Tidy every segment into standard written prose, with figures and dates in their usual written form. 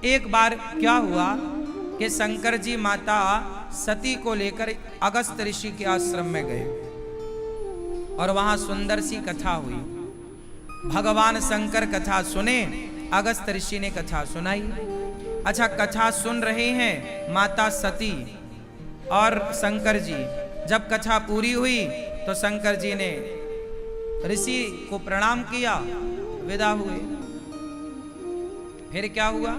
एक बार क्या हुआ कि शंकर जी माता सती को लेकर अगस्त ऋषि के आश्रम में गए और वहां सुंदर सी कथा हुई। भगवान शंकर कथा सुने, अगस्त ऋषि ने कथा सुनाई। अच्छा, कथा सुन रहे हैं माता सती और शंकर जी। जब कथा पूरी हुई तो शंकर जी ने ऋषि को प्रणाम किया, विदा हुए। फिर क्या हुआ?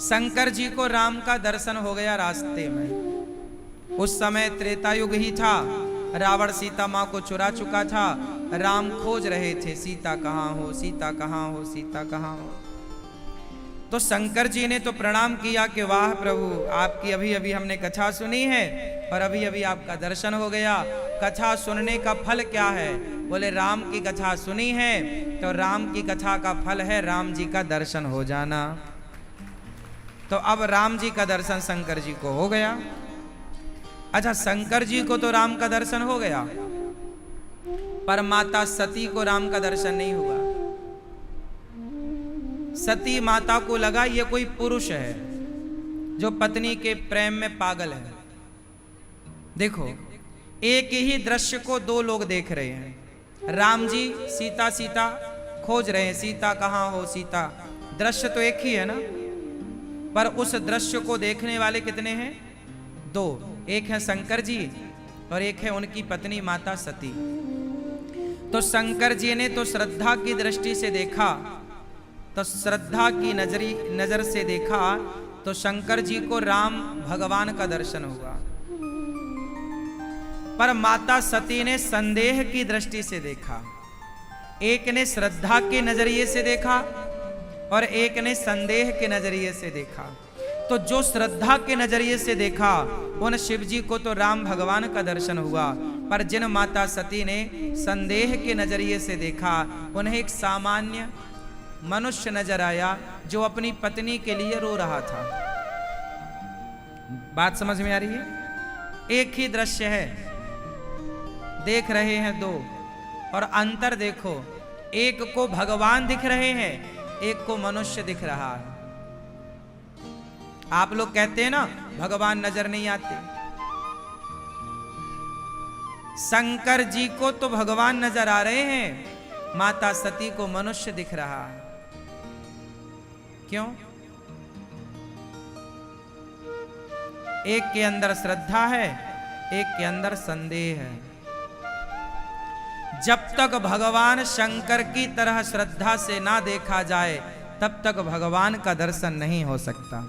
शंकर जी को राम का दर्शन हो गया रास्ते में। उस समय त्रेता युग ही था, रावण सीता मां को चुरा चुका था। राम खोज रहे थे, सीता कहाँ हो, सीता कहाँ हो, सीता कहाँ हो। तो शंकर जी ने तो प्रणाम किया कि वाह प्रभु, आपकी अभी अभी हमने कथा सुनी है और अभी अभी आपका दर्शन हो गया। कथा सुनने का फल क्या है? बोले राम की कथा सुनी है तो राम की कथा का फल है राम जी का दर्शन हो जाना। तो अब राम जी का दर्शन शंकर जी को हो गया। अच्छा, शंकर जी को तो राम का दर्शन हो गया, पर माता सती को राम का दर्शन नहीं हुआ। सती माता को लगा ये कोई पुरुष है जो पत्नी के प्रेम में पागल है। देखो, एक ही दृश्य को दो लोग देख रहे हैं। राम जी सीता सीता खोज रहे हैं, सीता कहाँ हो, सीता। दृश्य तो एक ही है ना, पर उस दृश्य को देखने वाले कितने हैं? दो। एक है शंकर जी और एक है उनकी पत्नी माता सती। तो शंकर जी ने तो श्रद्धा की दृष्टि से देखा, तो श्रद्धा की नजर से देखा तो शंकर जी को राम भगवान का दर्शन हुआ। पर माता सती ने संदेह की दृष्टि से देखा। एक ने श्रद्धा के नजरिए से देखा और एक ने संदेह के नजरिए से देखा। तो जो श्रद्धा के नजरिए से देखा उन शिव जी को तो राम भगवान का दर्शन हुआ, पर जिन माता सती ने संदेह के नजरिए से देखा उन्हें एक सामान्य मनुष्य नजर आया जो अपनी पत्नी के लिए रो रहा था। बात समझ में आ रही है? एक ही दृश्य है, देख रहे हैं दो, और अंतर देखो, एक को भगवान दिख रहे हैं, एक को मनुष्य दिख रहा है। आप लोग कहते हैं ना भगवान नजर नहीं आते। शंकर जी को तो भगवान नजर आ रहे हैं, माता सती को मनुष्य दिख रहा है। क्यों? एक के अंदर श्रद्धा है, एक के अंदर संदेह है। जब तक भगवान शंकर की तरह श्रद्धा से ना देखा जाए तब तक भगवान का दर्शन नहीं हो सकता।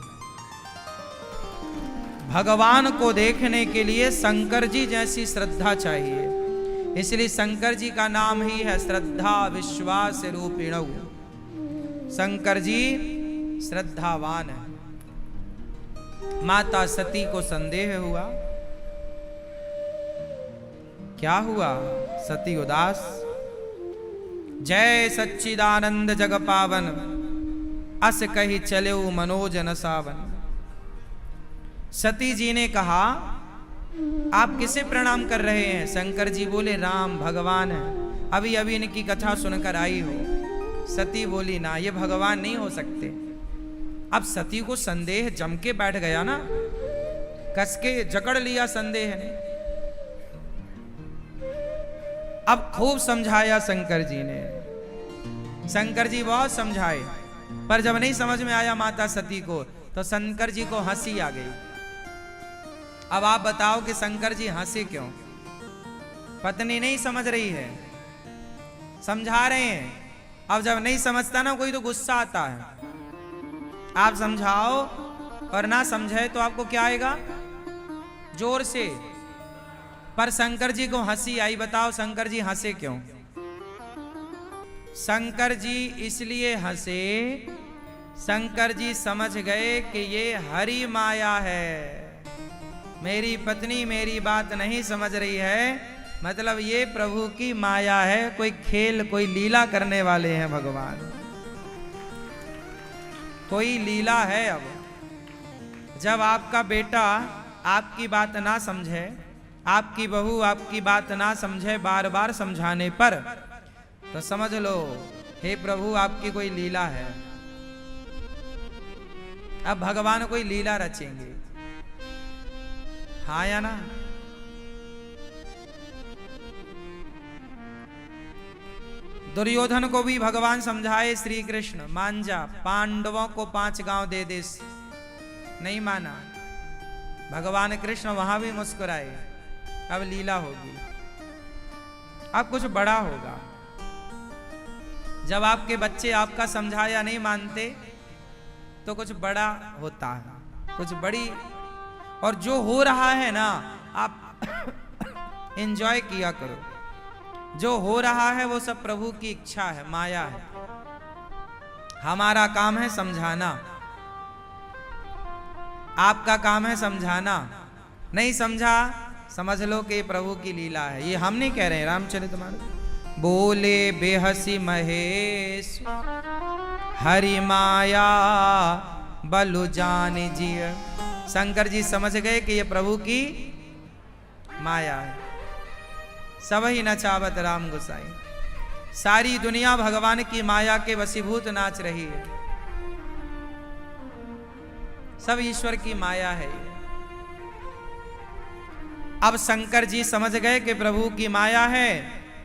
भगवान को देखने के लिए शंकर जी जैसी श्रद्धा चाहिए। इसलिए शंकर जी का नाम ही है श्रद्धा विश्वास रूपिणौ। शंकर जी श्रद्धावान है। माता सती को संदेह हुआ। क्या हुआ? सती उदास। जय सच्चिदानंद जग पावन, अस कही चले मनोज न सावन। सती जी ने कहा, आप किसे प्रणाम कर रहे हैं? शंकर जी बोले, राम भगवान है, अभी अभी इनकी कथा सुनकर आई हो। सती बोली, ना, ये भगवान नहीं हो सकते। अब सती को संदेह जम के बैठ गया ना, कस के जकड़ लिया संदेह ने। अब खूब समझाया शंकर जी ने। शंकर जी बहुत समझाए, पर जब नहीं समझ में आया माता सती को तो शंकर जी को हंसी आ गई। अब आप बताओ कि शंकर जी हंसे क्यों? पत्नी नहीं समझ रही है, समझा रहे हैं। अब जब नहीं समझता ना कोई तो गुस्सा आता है। आप समझाओ और ना समझे तो आपको क्या आएगा? जोर से। पर शंकर जी को हंसी आई। बताओ शंकर जी हंसे क्यों? शंकर जी इसलिए हंसे, शंकर जी समझ गए कि ये हरि माया है। मेरी पत्नी मेरी बात नहीं समझ रही है, मतलब ये प्रभु की माया है। कोई खेल, कोई लीला करने वाले हैं भगवान, कोई लीला है। अब जब आपका बेटा आपकी बात ना समझे, आपकी बहू आपकी बात ना समझे बार बार समझाने पर, तो समझ लो हे प्रभु आपकी कोई लीला है। अब भगवान कोई लीला रचेंगे, हाँ या ना? दुर्योधन को भी भगवान समझाए, श्री कृष्ण मान जा, पांडवों को 5 गांव दे दे, नहीं माना। भगवान कृष्ण वहां भी मुस्कुराए, अब लीला होगी, अब कुछ बड़ा होगा। जब आपके बच्चे आपका समझाया नहीं मानते तो कुछ बड़ा होता है, कुछ बड़ी, और जो हो रहा है ना आप एंजॉय किया करो। जो हो रहा है वो सब प्रभु की इच्छा है, माया है। हमारा काम है समझाना, आपका काम है समझाना। नहीं समझा, समझ लो कि प्रभु की लीला है। ये हम नहीं कह रहे हैं, रामचरितमानस। बोले बेहसी महेश हरि माया बलु जान जिय। शंकर जी समझ गए कि ये प्रभु की माया है। सब ही नचावत राम गोसाई, सारी दुनिया भगवान की माया के वशीभूत नाच रही है। सब ईश्वर की माया है। अब शंकर जी समझ गए कि प्रभु की माया है,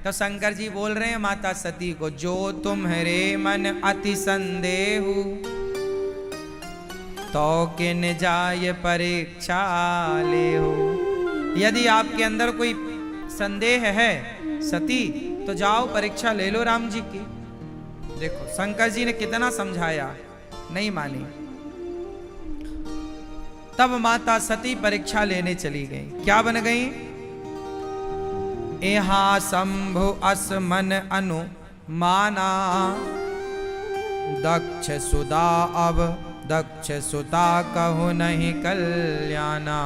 तो शंकर जी बोल रहे हैं माता सती को, जो तुम्हारे मन अति संदेहु तो किन जाय परीक्षा ले हो। यदि आपके अंदर कोई संदेह है सती, तो जाओ परीक्षा ले लो राम जी की। देखो शंकर जी ने कितना समझाया, नहीं मानी। तब माता सती परीक्षा लेने चली गई। क्या बन गई? एहा शंभु असमन अनु माना दक्ष सुदा अब दक्ष सुता कहु नहीं कल्याणा।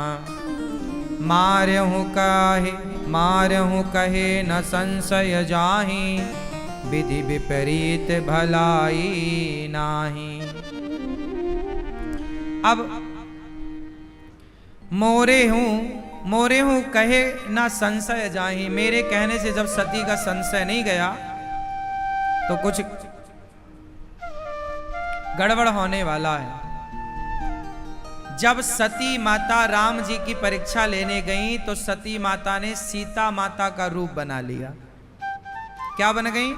मारहु कहे न संशय जाहि विधि विपरीत भलाई नाही। अब मोरे हूं कहे ना संशय जाहि। मेरे कहने से जब सती का संशय नहीं गया तो कुछ गड़बड़ होने वाला है। जब सती माता राम जी की परीक्षा लेने गई तो सती माता ने सीता माता का रूप बना लिया। क्या बन गई?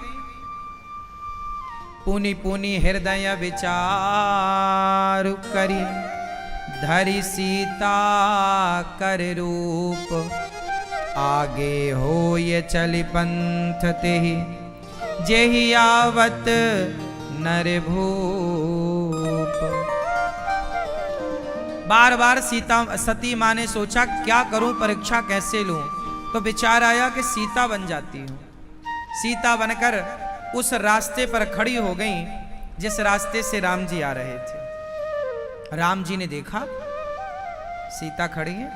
पुनि पुनि हृदय विचार करी धरि सीता कर रूप। आगे हो ये चली पंथ तेहि जेहि आवत नर भूप। बार बार सती माँ ने सोचा क्या करूं, परीक्षा कैसे लूं, तो विचार आया कि सीता बन जाती हूं। सीता बनकर उस रास्ते पर खड़ी हो गई जिस रास्ते से राम जी आ रहे थे। राम जी ने देखा सीता खड़ी है।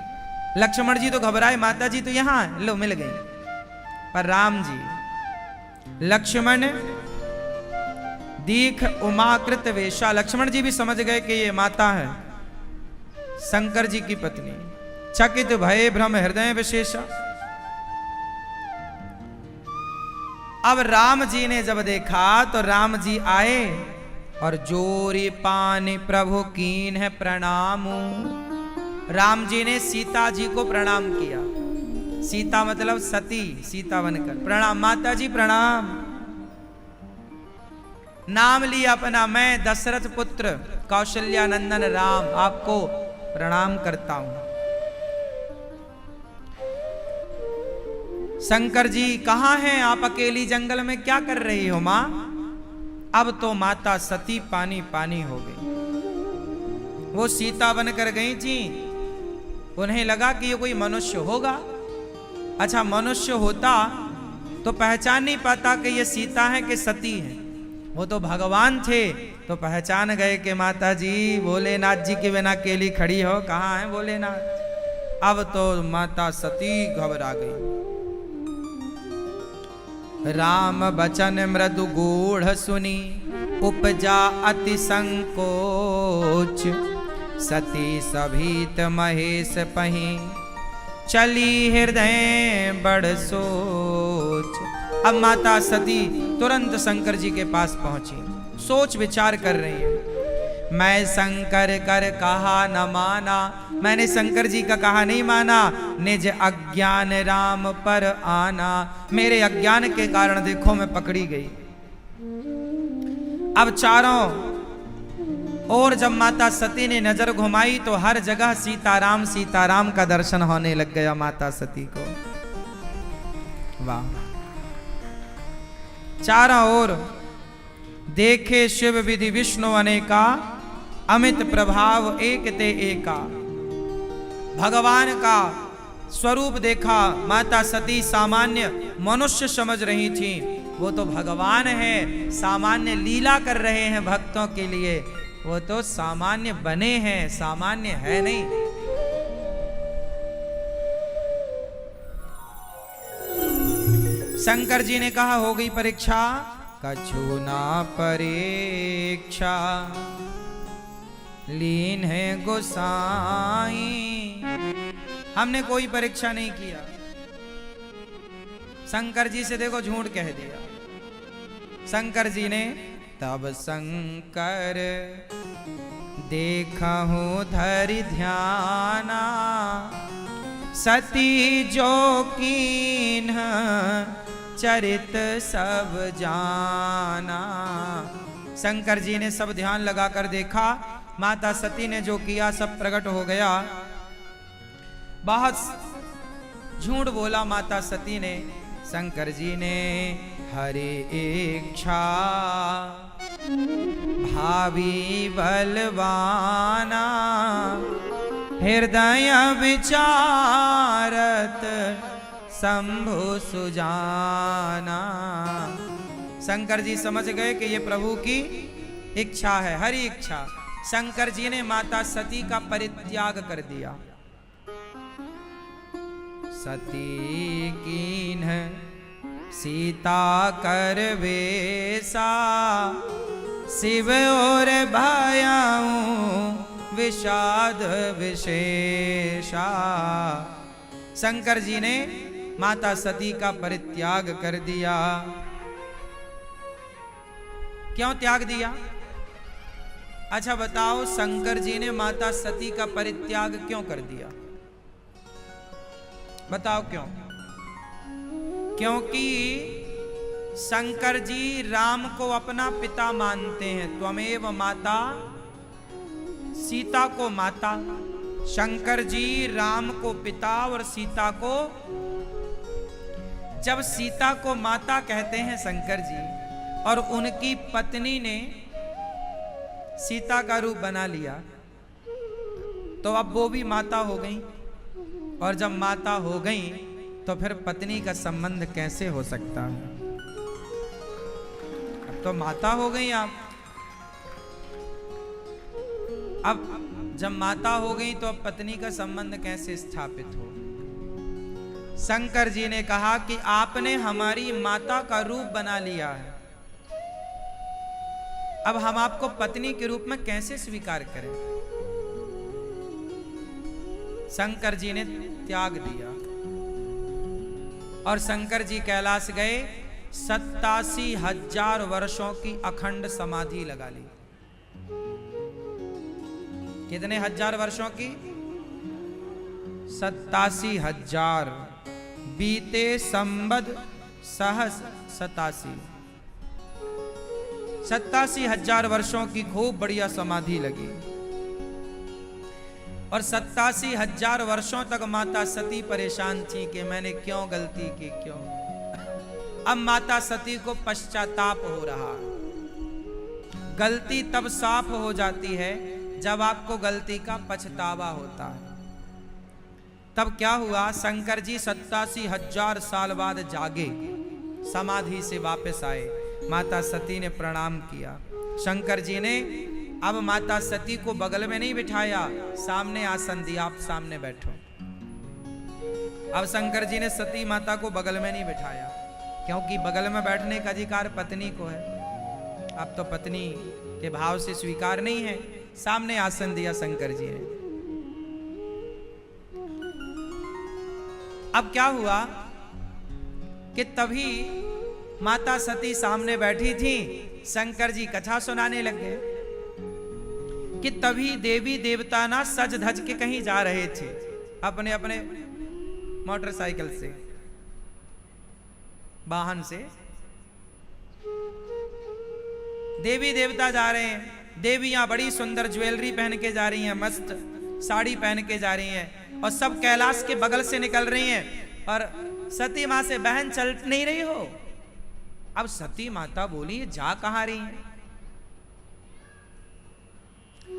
लक्ष्मण जी तो घबराए, माता जी तो यहां है, लो मिल गई। पर राम जी, लक्ष्मण दीख उमाकृत वेशा। लक्ष्मण जी भी समझ गए कि ये माता है शंकर जी की पत्नी। चकित भय भ्रम हृदय विशेषा। अब राम जी ने जब देखा तो राम जी आए और जोरी पानी प्रभु कीन है प्रणाम। राम जी ने सीता जी को प्रणाम किया। सीता मतलब सती, सीता बनकर प्रणाम। माता जी प्रणाम। नाम लिया अपना, मैं दशरथ पुत्र कौशल्या नंदन राम आपको प्रणाम करता हूं। शंकर जी कहां हैं आप? अकेली जंगल में क्या कर रही हो मां? अब तो माता सती पानी पानी हो गई। वो सीता बनकर गई थी, उन्हें लगा कि ये कोई मनुष्य होगा। अच्छा मनुष्य होता तो पहचान नहीं पाता कि ये सीता है कि सती है। वो तो भगवान थे तो पहचान गए कि माता जी भोलेनाथ जी के बिना अकेली खड़ी हो, कहाँ है भोलेनाथ। अब तो माता सती घबरा गई। राम बचन मृदु गूढ़ सुनी उपजा अति संकोच। सती सभीत महेश पही चली हृदय बड़ सोच। अब माता सती तुरंत शंकर जी के पास पहुंची, सोच विचार कर रही है। मैं शंकर कर कहा न माना, मैंने शंकर जी का कहा नहीं माना। निज अज्ञान राम पर आना, मेरे अज्ञान के कारण देखो मैं पकड़ी गई। अब चारों और जब माता सती ने नजर घुमाई तो हर जगह सीताराम का दर्शन होने लग गया माता सती को। वाह! चारों ओर देखे शिव विधि विष्णु अनेका, अमित प्रभाव एक ते एका। भगवान का स्वरूप देखा, माता सती सामान्य मनुष्य समझ रही थी, वो तो भगवान है, सामान्य लीला कर रहे हैं भक्तों के लिए, वो तो सामान्य बने हैं, सामान्य है नहीं। शंकर जी ने कहा हो गई परीक्षा, कछु ना परीक्षा लीन है गोसाई। हमने कोई परीक्षा नहीं किया। शंकर जी से देखो झूठ कह दिया। शंकर जी ने तब शंकर देखा हूँ धरि ध्याना, सती जो कीन चरित सब जाना। शंकर जी ने सब ध्यान लगाकर देखा, माता सती ने जो किया सब प्रकट हो गया। बहुत झूठ बोला माता सती ने। शंकर जी ने हरि इच्छा भावी बलवाना, हृदय विचारत शंभु सुजाना। शंकर जी समझ गए कि ये प्रभु की इच्छा है, हरि इच्छा। शंकर जी ने माता सती का परित्याग कर दिया। सती कीन सीता कर वेसा, शिव और भयाऊं विषाद विशेषा। शंकर जी ने माता सती का परित्याग कर दिया। क्यों त्याग दिया? अच्छा बताओ, शंकर जी ने माता सती का परित्याग क्यों कर दिया? बताओ क्यों? क्योंकि शंकर जी राम को अपना पिता मानते हैं। त्वमेव माता, सीता को माता। शंकर जी राम को पिता और सीता को, जब सीता को माता कहते हैं शंकर जी, और उनकी पत्नी ने सीता का रूप बना लिया, तो अब वो भी माता हो गई। और जब माता हो गई तो फिर पत्नी का संबंध कैसे हो सकता है? अब तो माता हो गई आप। अब जब माता हो गई तो अब पत्नी का संबंध कैसे स्थापित हो? शंकर जी ने कहा कि आपने हमारी माता का रूप बना लिया है, अब हम आपको पत्नी के रूप में कैसे स्वीकार करें? शंकर जी ने त्याग दिया और शंकर जी कैलाश गए। 87,000 वर्षों की अखंड समाधि लगा ली। कितने हजार वर्षों की? 87,000। बीते संबद सहस 87,000 वर्षों की खूब बढ़िया समाधि लगी। और 87,000 वर्षों तक माता सती परेशान थी कि मैंने क्यों गलती की, क्यों। अब माता सती को पश्चाताप हो रहा। गलती तब साफ हो जाती है जब आपको गलती का पछतावा होता है। तब क्या हुआ? शंकर जी 87,000 साल बाद जागे, समाधि से वापस आए। माता सती ने प्रणाम किया। शंकर जी ने अब माता सती को बगल में नहीं बिठाया, सामने आसन दिया, आप सामने बैठो। अब शंकर जी ने सती माता को बगल में नहीं बिठाया, क्योंकि बगल में बैठने का अधिकार पत्नी को है। अब तो पत्नी के भाव से स्वीकार नहीं है। सामने आसन दिया शंकर जी ने। अब क्या हुआ कि तभी माता सती सामने बैठी थी, शंकर जी कथा सुनाने लग गए। कि तभी देवी देवता ना सज धज के कहीं जा रहे थे अपने अपने मोटरसाइकिल से, वाहन से। देवी देवता जा रहे हैं, देवियां बड़ी सुंदर ज्वेलरी पहन के जा रही हैं, मस्त साड़ी पहन के जा रही हैं, और सब कैलाश के बगल से निकल रही हैं। और सती मां से, बहन चल नहीं रही हो? अब सती माता बोली, जा कहां रही हैं?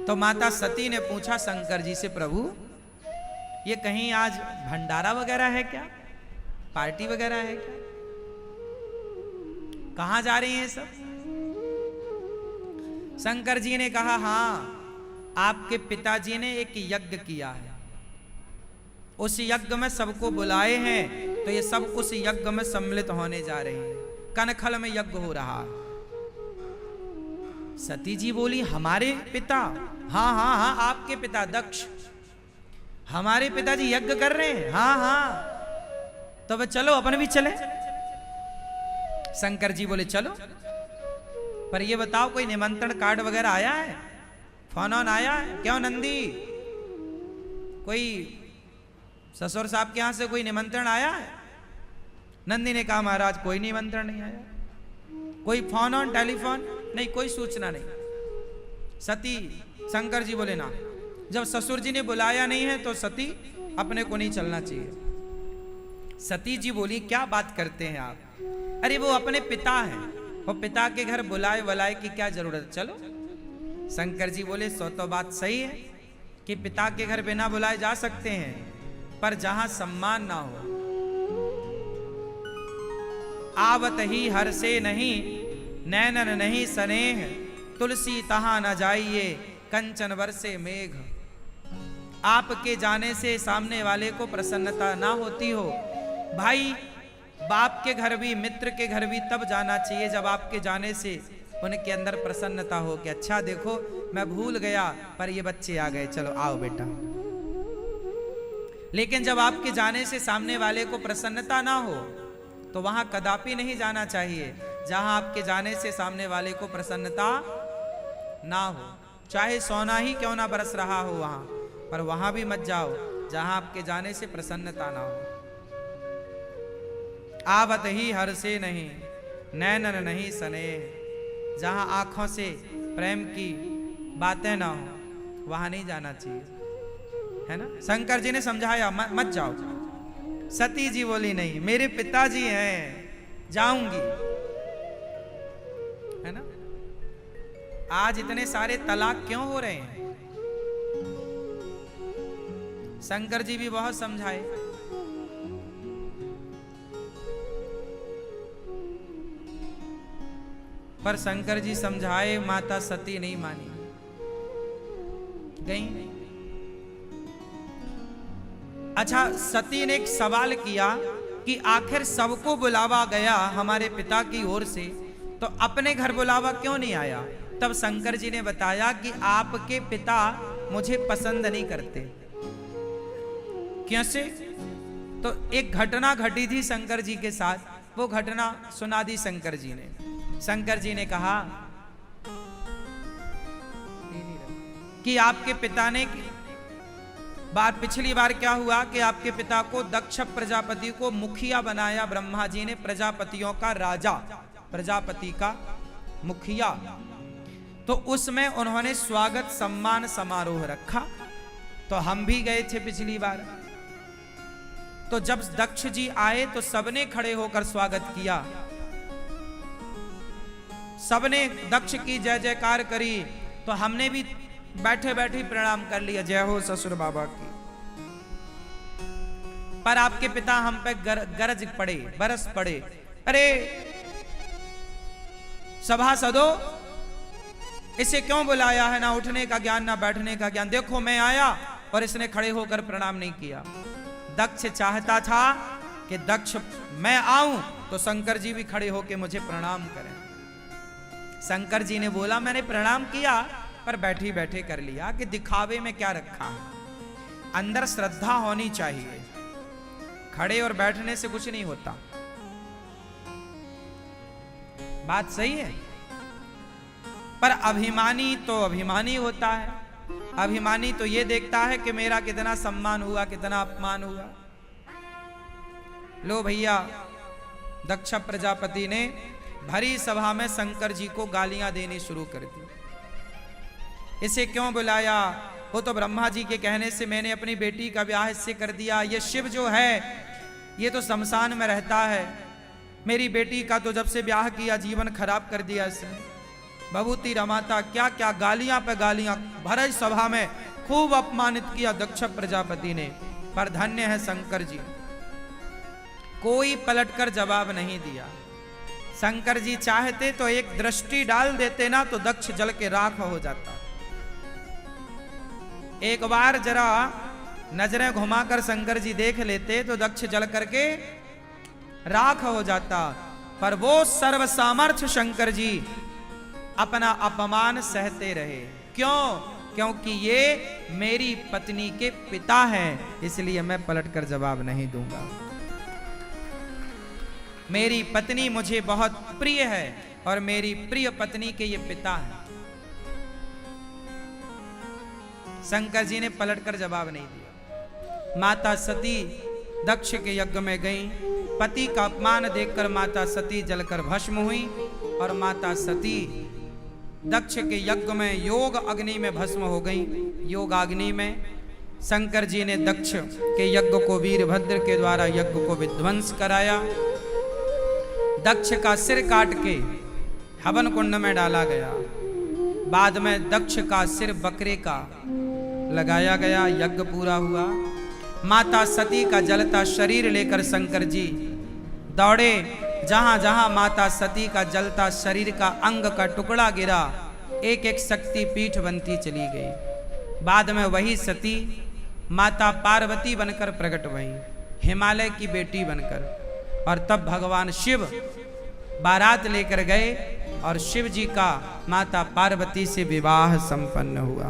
तो माता सती ने पूछा शंकर जी से, प्रभु ये कहीं आज भंडारा वगैरह है क्या, पार्टी वगैरह है क्या, कहां जा रही हैं सब? शंकर जी ने कहा, हां, आपके पिताजी ने एक यज्ञ किया है, उस यज्ञ में सबको बुलाए हैं, तो ये सब उस यज्ञ में सम्मिलित होने जा रहे हैं, कनखल में यज्ञ हो रहा है। सती जी बोली, हमारे पिता? हाँ हाँ हाँ, आपके पिता दक्ष, हमारे पिताजी यज्ञ कर रहे हैं? हाँ हाँ, तो बस चलो अपन भी चले। शंकर जी बोले, चलो, पर ये बताओ कोई निमंत्रण कार्ड वगैरह आया है, फोन ऑन आया है? क्यों नंदी, कोई ससुर साहब के यहां से कोई निमंत्रण आया है? नंदी ने कहा, महाराज कोई निमंत्रण नहीं आया, कोई फोन ऑन, टेलीफोन नहीं, कोई सूचना नहीं। सती, शंकर जी बोले, ना, जब ससुर जी ने बुलाया नहीं है तो सती अपने को नहीं चलना चाहिए। सती जी बोली, क्या बात करते हैं आप, अरे वो अपने पिता हैं, वो पिता के घर बुलाए वलाए की क्या जरूरत, चलो। शंकर जी बोले, सो तो बात सही है कि पिता के घर बिना बुलाए जा सकते हैं, पर जहां सम्मान ना हो। आवत ही हर से नहीं, नैनन नहीं स्नेह, तुलसी तहां न जाइए, कंचन बरसे मेघ। आपके जाने से सामने वाले को प्रसन्नता ना होती हो, भाई बाप के घर भी, मित्र के घर भी तब जाना चाहिए जब आपके जाने से उनके अंदर प्रसन्नता हो कि अच्छा देखो मैं भूल गया पर ये बच्चे आ गए, चलो आओ बेटा। लेकिन जब आपके जाने से सामने वाले को प्रसन्नता ना हो तो वहां कदापि नहीं जाना चाहिए। जहां आपके जाने से सामने वाले को प्रसन्नता ना हो, चाहे सोना ही क्यों ना बरस रहा हो वहां, पर वहां भी मत जाओ जहां आपके जाने से प्रसन्नता ना हो। आवत ही हर से नहीं, नैनन नहीं स्नेह, जहां आंखों से प्रेम की बातें ना हो वहां नहीं जाना चाहिए, है ना। शंकर जी ने समझाया, मत जाओ। सती जी बोली, नहीं, मेरे पिताजी हैं, जाऊंगी, है ना। आज इतने सारे तलाक क्यों हो रहे हैं? शंकर जी भी बहुत समझाए, पर शंकर जी समझाए, माता सती नहीं मानी, गई। अच्छा, सती ने एक सवाल किया कि आखिर सबको बुलावा गया हमारे पिता की ओर से, तो अपने घर बुलावा क्यों नहीं आया? तब शंकर जी ने बताया कि आपके पिता मुझे पसंद नहीं करते। कैसे? तो एक घटना घटी थी शंकर जी के साथ, वो घटना सुना दी शंकर जी ने। शंकर जी ने कहा कि आपके पिता ने पिछली बार क्या हुआ कि आपके पिता को दक्ष प्रजापति को मुखिया बनाया ब्रह्मा जी ने, प्रजापतियों का राजा, प्रजापति का मुखिया। तो उसमें उन्होंने स्वागत सम्मान समारोह रखा, तो हम भी गए थे पिछली बार। तो जब दक्ष जी आए तो सबने खड़े होकर स्वागत किया, सबने दक्ष की जय जयकार करी, तो हमने भी बैठे बैठे प्रणाम कर लिया, जय हो ससुर बाबा की। पर आपके पिता हम पे गरज पड़े, बरस पड़े, अरे सभासदों, इसे क्यों बुलाया है, ना उठने का ज्ञान ना बैठने का ज्ञान, देखो मैं आया और इसने खड़े होकर प्रणाम नहीं किया। दक्ष चाहता था कि दक्ष मैं आऊं तो शंकर जी भी खड़े होकर मुझे प्रणाम करें। शंकर जी ने बोला, मैंने प्रणाम किया पर बैठे बैठे कर लिया, कि दिखावे में क्या रखा है, अंदर श्रद्धा होनी चाहिए, खड़े और बैठने से कुछ नहीं होता। बात सही है, पर अभिमानी तो अभिमानी होता है, अभिमानी तो ये देखता है कि मेरा कितना सम्मान हुआ, कितना अपमान हुआ। लो भैया, दक्ष प्रजापति ने भरी सभा में शंकर जी को गालियां देनी शुरू कर दी। इसे क्यों बुलाया? वो तो ब्रह्मा जी के कहने से मैंने अपनी बेटी का ब्याह इससे कर दिया। ये शिव जो है ये तो शमशान में रहता है, मेरी बेटी का तो जब से ब्याह किया जीवन खराब कर दिया इसने। भभूति रमाता क्या क्या गालियां पे गालियां भरी सभा में खूब अपमानित किया दक्ष प्रजापति ने। पर धन्य है शंकर जी, कोई पलटकर जवाब नहीं दिया। शंकर जी चाहते तो एक दृष्टि डाल देते ना तो दक्ष जल के राख हो जाता। एक बार जरा नजरें घुमाकर शंकर जी देख लेते तो दक्ष जल करके राख हो जाता। पर वो सर्व सामर्थ्य शंकर जी अपना अपमान सहते रहे। क्यों? क्योंकि ये मेरी पत्नी के पिता हैं, इसलिए मैं पलटकर जवाब नहीं दूंगा। मेरी पत्नी मुझे बहुत प्रिय है और मेरी प्रिय पत्नी के ये पिता हैं। शंकर जी ने पलटकर जवाब नहीं दिया। माता सती दक्ष के यज्ञ में गई। पति का अपमान देखकर माता सती जलकर भस्म हुई और माता सती दक्ष के यज्ञ में योग अग्नि में भस्म हो गई। योग अग्नि में शंकर जी ने दक्ष के यज्ञ को वीरभद्र के द्वारा यज्ञ को विध्वंस कराया। दक्ष का सिर काट के हवन कुंड में डाला गया। बाद में दक्ष का सिर बकरे का लगाया गया। यज्ञ पूरा हुआ। माता सती का जलता शरीर लेकर शंकर जी दौड़े। जहां जहां माता सती का जलता शरीर का अंग का टुकड़ा गिरा, एक एक शक्ति पीठ बनती चली गई। बाद में वही सती माता पार्वती बनकर प्रकट हुई, हिमालय की बेटी बनकर। और तब भगवान शिव बारात लेकर गए और शिव जी का माता पार्वती से विवाह संपन्न हुआ।